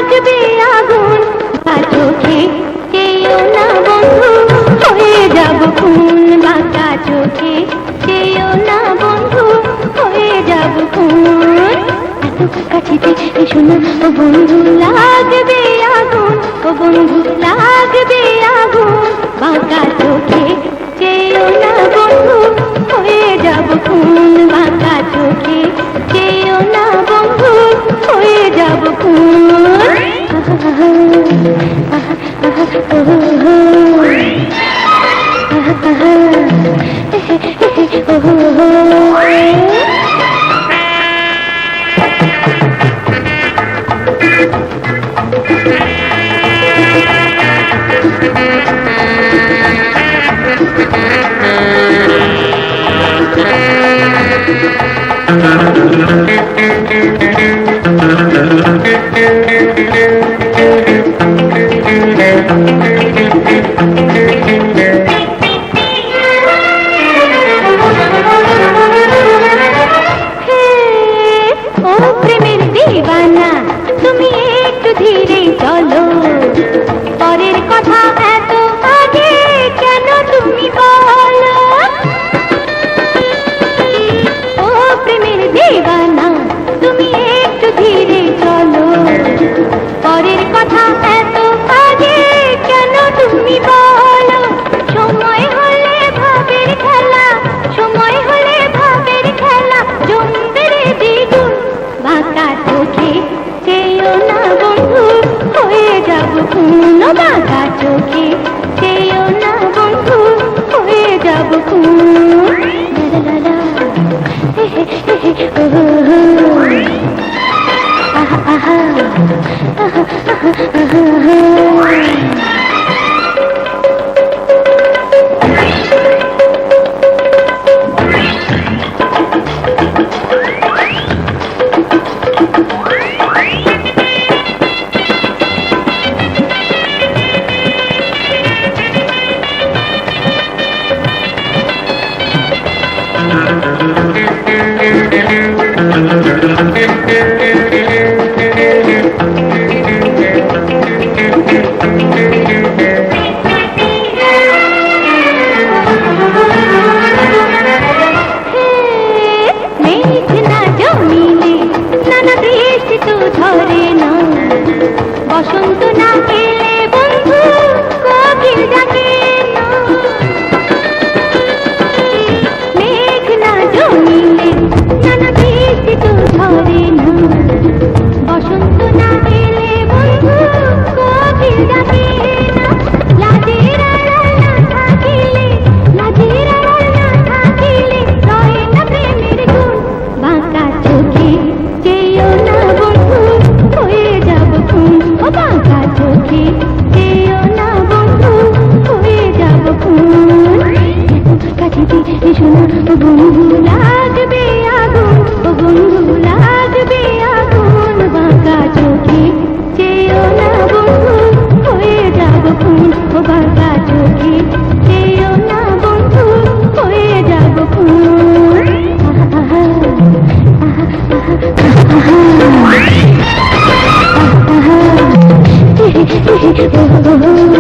লাগবে আগুন, চোখে চেয়েও না বন্ধু, হয়ে যাব খুন। বাঁকা চোখে চেয়েও না বন্ধু, হয়ে যাব খুন। এত কাছেতে এসো না ও বন্ধু, লাগবে আগুন, ও বন্ধু লাগবে আগুন। বাঁকা চোখে চেয়েও না বন্ধু, হয়ে যাব খুন। বাঁকা চোখে চেয়েও না বন্ধু, হয়ে যাব খুন। তুমি একটু ধীরে চলো, পরের কথা এত আগে কেন তুমি বলো। ও প্রেমের দিবানা, তুমি একটু ধীরে চলো, পরের কথা এত আগে কেন তুমি বলো। সময় হলে ভাবের খেলা, সময় হলে ভাবের খেলা, জমবে রে দ্বিগুণ। বাঁকা চোখে চেয়েও না বন্ধু, হয়ে যাব খুন। বাঁকা চোখে চেয়েও না বন্ধু, হয়ে যাব খুন। লা লা লা, হে হে হে হে, ও হো হো, আহা আহা, আহা আহা আহা। বসন্ত না এলে বন্ধু কোকিল ডাকে না, মেঘ না জমিলে নানা বৃষ্টি তো ঝরে না। বসন্ত না এলে বন্ধু কোকিল ডাকে না, লাজের আড়াল না থাকিলে, লাজের আড়াল না থাকিলে রয় না প্রেমের গুণ। বাঁকা চোখে চেয়েও না বন্ধু, হয়ে যাব খুন। বাঁকা চোখে চেয়েও না বন্ধু, হয়ে যাব খুন। কাছেতে এসো না ও বন্ধু, লাগবে আগুন, ও বন্ধু লাগবে আগুন। বাঁকা চোখে চেয়েও না বন্ধু, হয়ে যাব খুন। ও বাঁকা চোখে চেয়েও না বন্ধু, হয়ে যাব খুন। আহা আহা আহা, oh, oh, oh.